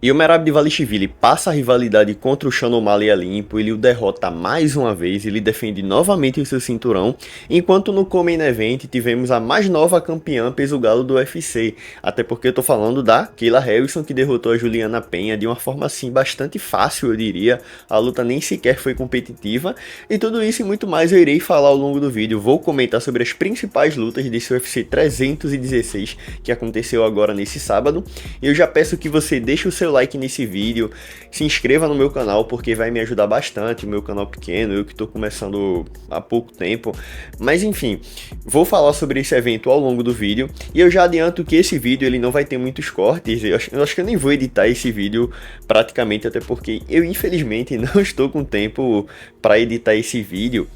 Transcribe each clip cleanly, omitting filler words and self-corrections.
E o Merab Dvalishvili passa a rivalidade contra o Sean O'Malley a limpo, ele o derrota mais uma vez, ele defende novamente o seu cinturão, enquanto no Main Event tivemos a mais nova campeã peso galo do UFC, até porque eu tô falando da Kayla Harrison, que derrotou a Juliana Penha de uma forma assim bastante fácil, eu diria, a luta nem sequer foi competitiva, e tudo isso e muito mais eu irei falar ao longo do vídeo. Vou comentar sobre as principais lutas desse UFC 316 que aconteceu agora nesse sábado, e eu já peço que você deixe o seu like nesse vídeo, se inscreva no meu canal porque vai me ajudar bastante, o meu canal pequeno, eu que estou começando há pouco tempo, mas enfim, vou falar sobre esse evento ao longo do vídeo, e eu já adianto que esse vídeo ele não vai ter muitos cortes, eu acho que eu nem vou editar esse vídeo praticamente, até porque eu infelizmente não estou com tempo para editar esse vídeo.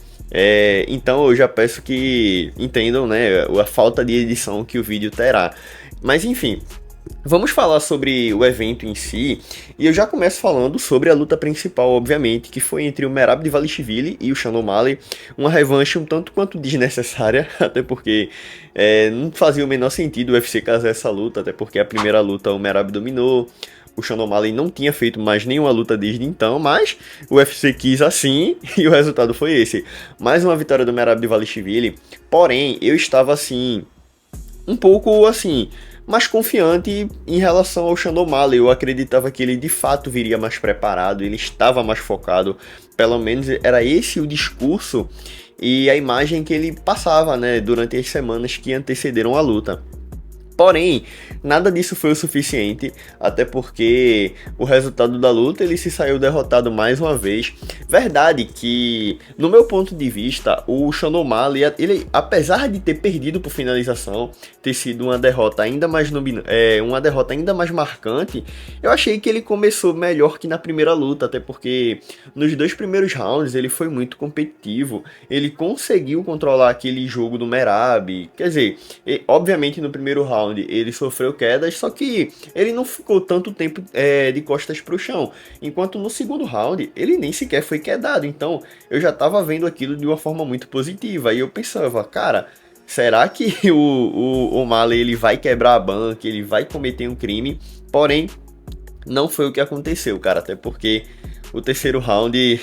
Então eu já peço que entendam, né, a falta de edição que o vídeo terá, mas enfim. Vamos falar sobre o evento em si, e eu já começo falando sobre a luta principal, obviamente, que foi entre o Merab Dvalishvili e o Sean O'Malley, uma revanche um tanto quanto desnecessária, até porque não fazia o menor sentido o UFC casar essa luta, até porque a primeira luta o Merab dominou, o Sean O'Malley não tinha feito mais nenhuma luta desde então, mas o UFC quis assim, e o resultado foi esse. Mais uma vitória do Merab Dvalishvili, porém, eu estava assim, um pouco assim, mais confiante em relação ao Sean O'Malley. Eu acreditava que ele de fato viria mais preparado, ele estava mais focado, pelo menos era esse o discurso e a imagem que ele passava, né, durante as semanas que antecederam a luta. Porém, nada disso foi o suficiente, até porque o resultado da luta ele se saiu derrotado mais uma vez. Verdade que, no meu ponto de vista, o Sean O'Malley, ele, apesar de ter perdido por finalização, ter sido uma derrota ainda mais uma derrota ainda mais marcante, eu achei que ele começou melhor que na primeira luta, até porque nos dois primeiros rounds ele foi muito competitivo, ele conseguiu controlar aquele jogo do Merab, quer dizer, obviamente no primeiro round ele sofreu quedas, só que ele não ficou tanto tempo de costas para o chão, enquanto no segundo round ele nem sequer foi quedado, então eu já estava vendo aquilo de uma forma muito positiva, e eu pensava, cara, será que o O'Malley ele vai quebrar a banca, ele vai cometer um crime? Porém, não foi o que aconteceu, cara, até porque o terceiro round,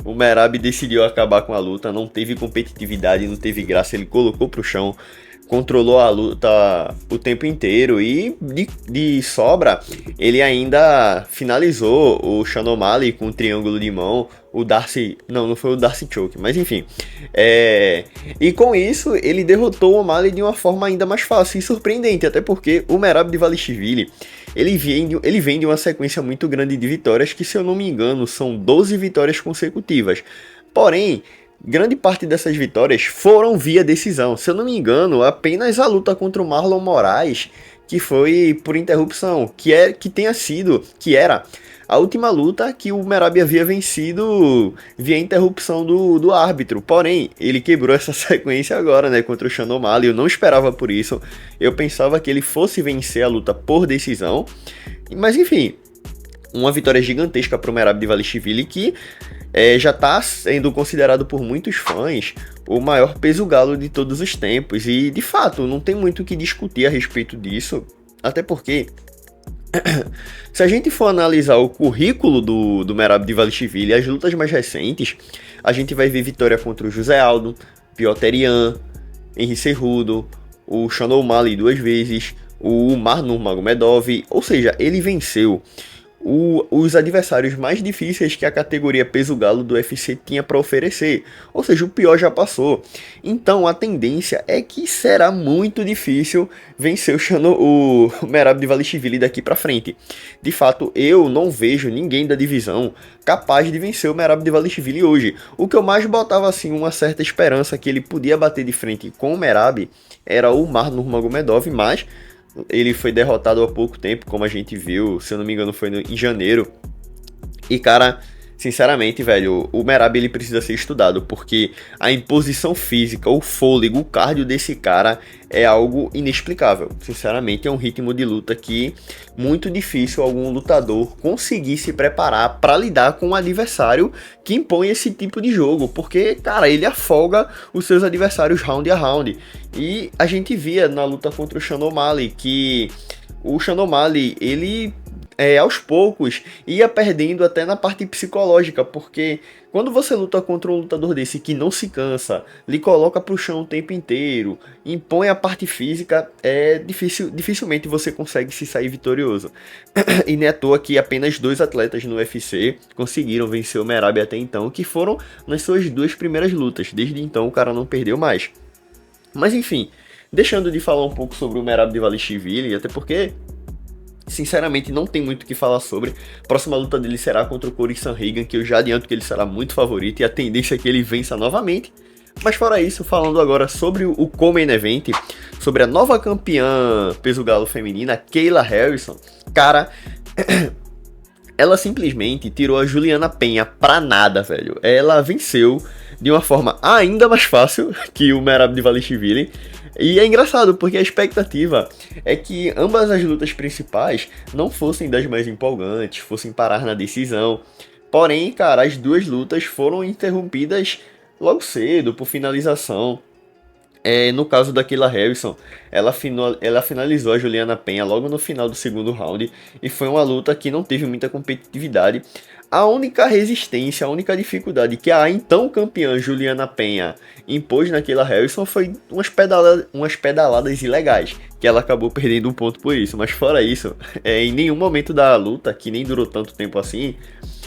o Merab decidiu acabar com a luta, não teve competitividade, não teve graça, ele colocou pro chão, controlou a luta o tempo inteiro e de sobra ele ainda finalizou o Sean O'Malley com um triângulo de mão, o Darcy, não foi o Darcy Choke, mas enfim, e com isso ele derrotou o O'Malley de uma forma ainda mais fácil e surpreendente, até porque o Merab Dvalishvili ele vem de uma sequência muito grande de vitórias, que se eu não me engano são 12 vitórias consecutivas, porém grande parte dessas vitórias foram via decisão. Se eu não me engano, apenas a luta contra o Marlon Moraes, que foi por interrupção, que era a última luta que o Merab havia vencido via interrupção do árbitro. Porém, ele quebrou essa sequência agora, né, contra o Sean O'Malley. Eu não esperava por isso. Eu pensava que ele fosse vencer a luta por decisão. Mas enfim, uma vitória gigantesca para o Merab Dvalishvili, que já está sendo considerado por muitos fãs o maior peso galo de todos os tempos, e de fato não tem muito o que discutir a respeito disso, até porque se a gente for analisar o currículo do Merab Dvalishvili, as lutas mais recentes, a gente vai ver vitória contra o José Aldo, Piotr Yan, Henry Cejudo, o Sean O'Malley 2 vezes, o Umar Nurmagomedov, ou seja, ele venceu os adversários mais difíceis que a categoria peso galo do UFC tinha para oferecer, ou seja, o pior já passou. Então a tendência é que será muito difícil vencer o Merab Dvalishvili daqui para frente. De fato, eu não vejo ninguém da divisão capaz de vencer o Merab Dvalishvili hoje. O que eu mais botava assim uma certa esperança que ele podia bater de frente com o Merab era o Umar Nurmagomedov, mas ele foi derrotado há pouco tempo, como a gente viu, se eu não me engano foi em janeiro. E cara, sinceramente, velho, o Merab ele precisa ser estudado, porque a imposição física, o fôlego, o cardio desse cara é algo inexplicável. Sinceramente, é um ritmo de luta que muito difícil algum lutador conseguir se preparar para lidar com um adversário que impõe esse tipo de jogo, porque, cara, ele afoga os seus adversários round a round. E a gente via na luta contra o Sean O'Malley que o Sean O'Malley, ele aos poucos, ia perdendo até na parte psicológica, porque quando você luta contra um lutador desse que não se cansa, lhe coloca pro chão o tempo inteiro, impõe a parte física, dificilmente você consegue se sair vitorioso. E não é à toa que apenas 2 atletas no UFC conseguiram vencer o Merab até então, que foram nas suas 2 primeiras lutas. Desde então o cara não perdeu mais. Mas enfim, deixando de falar um pouco sobre o Merab Dvalishvili, até porque sinceramente não tem muito o que falar sobre. A próxima luta dele será contra o Corey Sandhagen, que eu já adianto que ele será muito favorito e a tendência é que ele vença novamente. Mas fora isso, falando agora sobre o Co-Main Event, sobre a nova campeã peso galo feminina, Kayla Harrison, cara, ela simplesmente tirou a Juliana Penha pra nada, velho. Ela venceu de uma forma ainda mais fácil que o Merab Dvalishvili. E é engraçado, porque a expectativa é que ambas as lutas principais não fossem das mais empolgantes, fossem parar na decisão. Porém, cara, as 2 lutas foram interrompidas logo cedo, por finalização. No caso da Kayla Harrison, ela finalizou a Juliana Penha logo no final do segundo round, e foi uma luta que não teve muita competitividade. A única resistência, a única dificuldade que a então campeã Juliana Penha impôs na Kayla Harrison foi umas pedaladas ilegais, que ela acabou perdendo um ponto por isso. Mas fora isso, em nenhum momento da luta, que nem durou tanto tempo assim,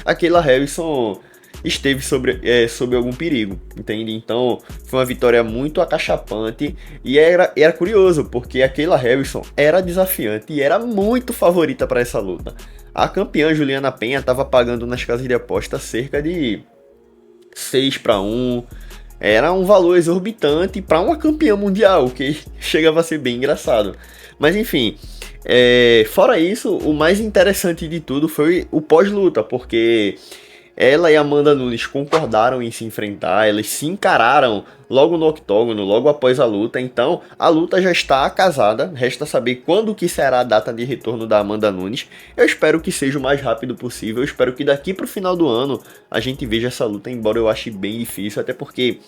a Kayla Harrison esteve sob algum perigo, entende? Então foi uma vitória muito acachapante e era curioso, porque a Kayla Harrison era desafiante e era muito favorita para essa luta. A campeã Juliana Penha estava pagando nas casas de aposta cerca de 6-1. Era um valor exorbitante para uma campeã mundial, o que chegava a ser bem engraçado. Mas enfim, fora isso, o mais interessante de tudo foi o pós-luta, porque ela e Amanda Nunes concordaram em se enfrentar, elas se encararam logo no octógono, logo após a luta. Então a luta já está casada, resta saber quando que será a data de retorno da Amanda Nunes. Eu espero que seja o mais rápido possível, eu espero que daqui para o final do ano a gente veja essa luta, embora eu ache bem difícil, até porque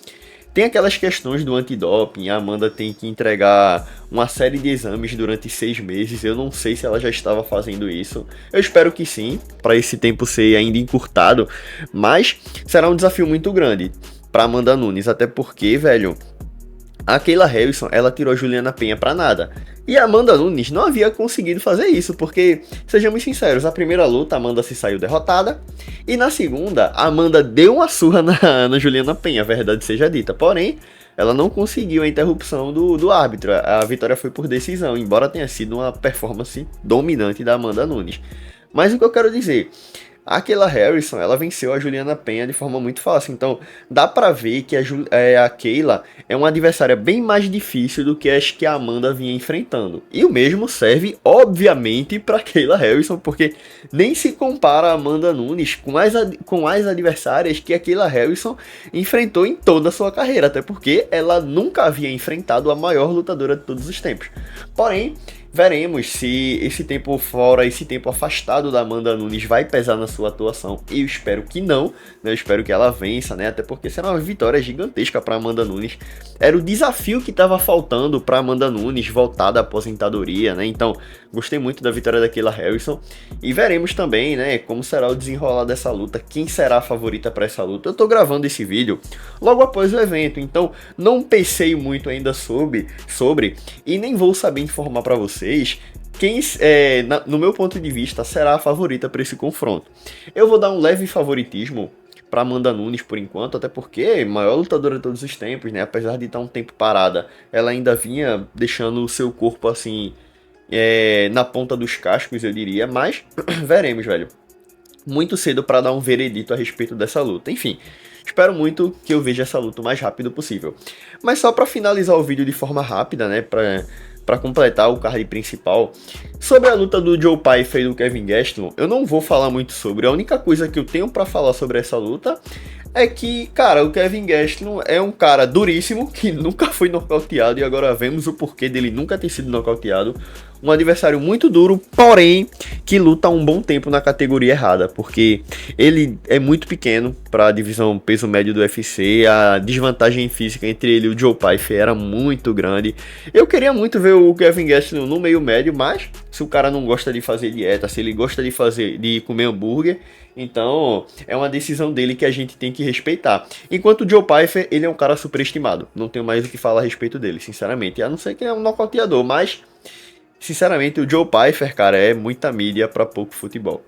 tem aquelas questões do antidoping, a Amanda tem que entregar uma série de exames durante 6 meses, eu não sei se ela já estava fazendo isso, eu espero que sim, para esse tempo ser ainda encurtado, mas será um desafio muito grande para Amanda Nunes, até porque, velho, a Kayla Harrison, ela tirou a Juliana Penha pra nada. E a Amanda Nunes não havia conseguido fazer isso, porque, sejamos sinceros, a primeira luta a Amanda se saiu derrotada, e na segunda, a Amanda deu uma surra na Juliana Penha, a verdade seja dita. Porém, ela não conseguiu a interrupção do árbitro, a vitória foi por decisão, embora tenha sido uma performance dominante da Amanda Nunes. Mas o que eu quero dizer, a Kayla Harrison, ela venceu a Juliana Penha de forma muito fácil, então dá pra ver que a Kayla é uma adversária bem mais difícil do que as que a Amanda vinha enfrentando. E o mesmo serve, obviamente, pra Kayla Harrison, porque nem se compara a Amanda Nunes com as adversárias que a Kayla Harrison enfrentou em toda a sua carreira, até porque ela nunca havia enfrentado a maior lutadora de todos os tempos. Porém, veremos se esse tempo fora, esse tempo afastado da Amanda Nunes vai pesar na sua atuação. Eu espero que não, né? Eu espero que ela vença, né? Até porque será uma vitória gigantesca para Amanda Nunes. Era o desafio que estava faltando para Amanda Nunes voltar da aposentadoria, né? Então, gostei muito da vitória da Kayla Harrison. E veremos também, né, como será o desenrolar dessa luta, quem será a favorita para essa luta. Eu tô gravando esse vídeo logo após o evento, então não pensei muito ainda sobre e nem vou saber informar para vocês quem, no meu ponto de vista, será a favorita para esse confronto. Eu vou dar um leve favoritismo para Amanda Nunes por enquanto, até porque maior lutadora de todos os tempos, né? Apesar de estar um tempo parada, ela ainda vinha deixando o seu corpo assim na ponta dos cascos, eu diria. Mas veremos, velho. Muito cedo para dar um veredito a respeito dessa luta. Enfim, espero muito que eu veja essa luta o mais rápido possível. Mas só para finalizar o vídeo de forma rápida, né? Para completar o card principal, sobre a luta do Joe Pyfer e do Kevin Gastelum, eu não vou falar muito sobre. A única coisa que eu tenho para falar sobre essa luta é que, cara, o Kevin Gastelum é um cara duríssimo, que nunca foi nocauteado, e agora vemos o porquê dele nunca ter sido nocauteado. um adversário muito duro, porém que luta há um bom tempo na categoria errada, porque ele é muito pequeno para a divisão peso médio do UFC, a desvantagem física entre ele e o Joe Pyfer era muito grande. Eu queria muito ver o Kelvin Gastelum no meio médio, mas se o cara não gosta de fazer dieta, se ele gosta de comer hambúrguer, então é uma decisão dele que a gente tem que respeitar. Enquanto o Joe Pyfer, ele é um cara superestimado, não tenho mais o que falar a respeito dele, sinceramente, a não ser que ele é um nocauteador, mas sinceramente o Joe Pyfer, cara, é muita mídia para pouco futebol.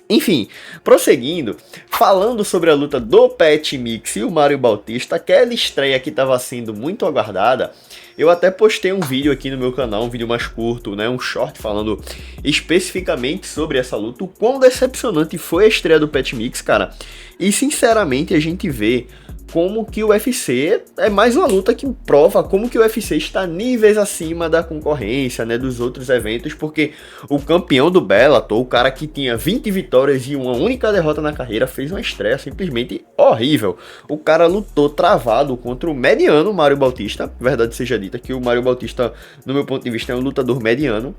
Enfim, prosseguindo, falando sobre a luta do Pat Mix e o Mário Bautista, aquela estreia que estava sendo muito aguardada, eu até postei um vídeo aqui no meu canal, um vídeo mais curto, né, um short falando especificamente sobre essa luta, o quão decepcionante foi a estreia do Pat Mix, cara, e sinceramente a gente vê como que o UFC é mais uma luta que prova como que o UFC está níveis acima da concorrência, né, dos outros eventos, porque o campeão do Bellator, o cara que tinha 20 vitórias e uma única derrota na carreira, fez uma estreia simplesmente horrível. O cara lutou travado contra o mediano Mário Bautista, verdade seja dita que o Mário Bautista, no meu ponto de vista, é um lutador mediano,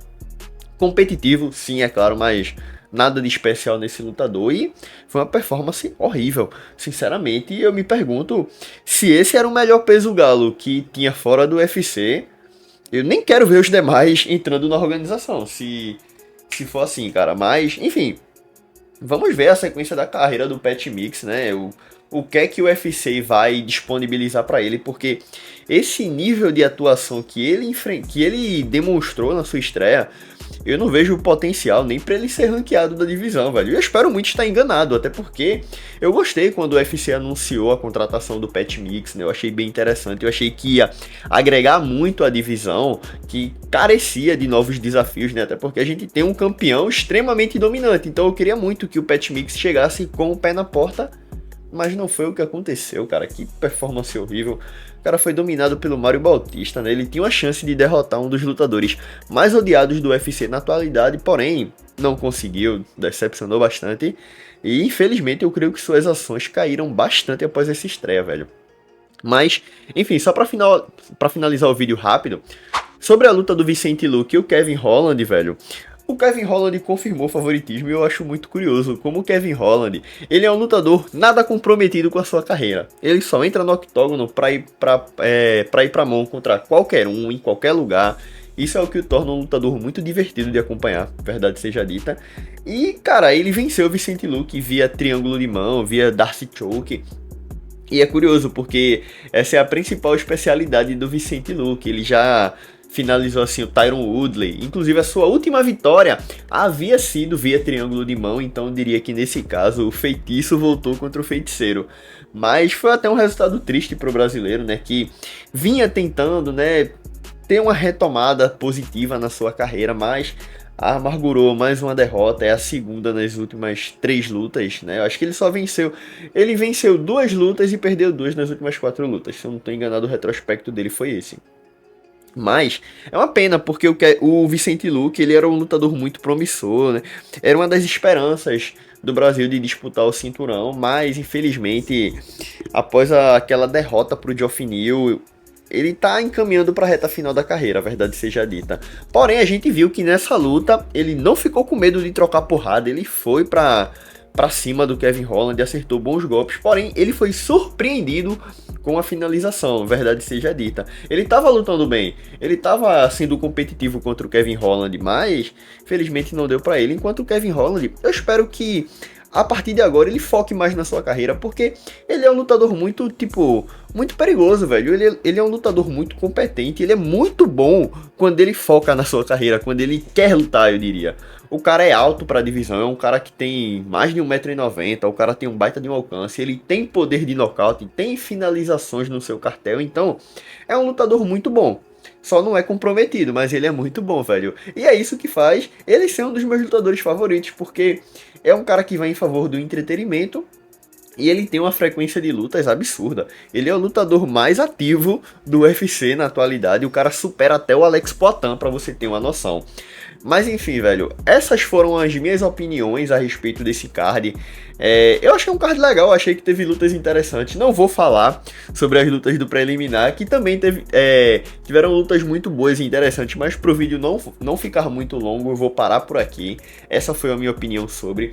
competitivo, sim, é claro, mas nada de especial nesse lutador, e foi uma performance horrível. Sinceramente, eu me pergunto se esse era o melhor peso galo que tinha fora do UFC. Eu nem quero ver os demais entrando na organização, se for assim, cara. Mas, enfim, vamos ver a sequência da carreira do Pat Mix, né? O que é que o UFC vai disponibilizar para ele, porque esse nível de atuação que ele demonstrou na sua estreia, eu não vejo o potencial nem para ele ser ranqueado da divisão, velho. Eu espero muito estar enganado, até porque eu gostei quando o UFC anunciou a contratação do Pat Mix, né? Eu achei bem interessante, eu achei que ia agregar muito à divisão, que carecia de novos desafios, né? Até porque a gente tem um campeão extremamente dominante, então eu queria muito que o Pat Mix chegasse com o pé na porta, mas não foi o que aconteceu, cara. Que performance horrível. O cara foi dominado pelo Mário Bautista, né? Ele tinha uma chance de derrotar um dos lutadores mais odiados do UFC na atualidade, porém não conseguiu, decepcionou bastante. E infelizmente eu creio que suas ações caíram bastante após essa estreia, velho. Mas, enfim, só pra finalizar o vídeo rápido, sobre a luta do Vicente Luque e o Kevin Holland, velho. O Kevin Holland confirmou o favoritismo e eu acho muito curioso como o Kevin Holland, ele é um lutador nada comprometido com a sua carreira. Ele só entra no octógono pra ir pra mão contra qualquer um, em qualquer lugar. Isso é o que o torna um lutador muito divertido de acompanhar, verdade seja dita. E, cara, ele venceu o Vicente Luque via triângulo de mão, via Darcy Choke. E é curioso porque essa é a principal especialidade do Vicente Luque. Ele já finalizou assim o Tyron Woodley. Inclusive a sua última vitória havia sido via triângulo de mão, então eu diria que nesse caso o feitiço voltou contra o feiticeiro. Mas foi até um resultado triste para o brasileiro, né, que vinha tentando, né, ter uma retomada positiva na sua carreira, mas amargurou mais uma derrota, é a segunda nas últimas 3 lutas, né? Eu acho que ele venceu 2 lutas e perdeu 2 nas últimas 4 lutas. Se eu não estou enganado, o retrospecto dele foi esse. Mas é uma pena, porque o Vicente Luque, ele era um lutador muito promissor, né? Era uma das esperanças do Brasil de disputar o cinturão, mas infelizmente, após aquela derrota para o Geoff Neal, ele tá encaminhando para a reta final da carreira, a verdade seja dita. Porém, a gente viu que nessa luta, ele não ficou com medo de trocar porrada, ele foi para cima do Kevin Holland, acertou bons golpes, porém ele foi surpreendido com a finalização, verdade seja dita. Ele estava lutando bem, ele estava sendo competitivo contra o Kevin Holland, mas felizmente não deu para ele, enquanto o Kevin Holland, eu espero que a partir de agora ele foque mais na sua carreira, porque ele é um lutador muito, muito perigoso, velho. Ele é um lutador muito competente, ele é muito bom quando ele foca na sua carreira, quando ele quer lutar, eu diria. O cara é alto pra divisão, é um cara que tem mais de 1,90 m, o cara tem um baita de um alcance, ele tem poder de nocaute, tem finalizações no seu cartel, então é um lutador muito bom. Só não é comprometido, mas ele é muito bom, velho. E é isso que faz ele ser um dos meus lutadores favoritos, porque é um cara que vai em favor do entretenimento e ele tem uma frequência de lutas absurda. Ele é o lutador mais ativo do UFC na atualidade. O cara supera até o Alex Poatan, pra você ter uma noção. Mas enfim, velho, essas foram as minhas opiniões a respeito desse card. Eu achei um card legal, achei que teve lutas interessantes. Não vou falar sobre as lutas do preliminar, que também tiveram lutas muito boas e interessantes, mas pro vídeo não ficar muito longo, eu vou parar por aqui. Essa foi a minha opinião sobre.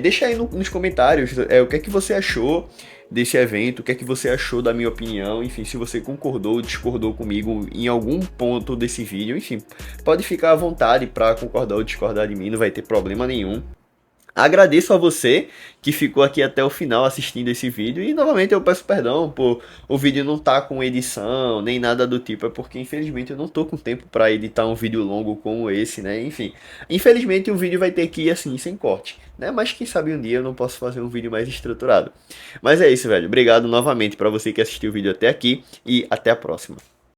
Deixa aí nos comentários o que é que você achou desse evento, o que é que você achou da minha opinião, enfim, se você concordou ou discordou comigo em algum ponto desse vídeo, enfim, pode ficar à vontade para concordar ou discordar de mim, não vai ter problema nenhum. Agradeço a você que ficou aqui até o final assistindo esse vídeo e novamente eu peço perdão por o vídeo não estar com edição nem nada do tipo, é porque infelizmente eu não tô com tempo para editar um vídeo longo como esse, né? Enfim, infelizmente o vídeo vai ter que ir assim, sem corte, né? Mas quem sabe um dia eu não posso fazer um vídeo mais estruturado. Mas é isso, velho. Obrigado novamente para você que assistiu o vídeo até aqui e até a próxima.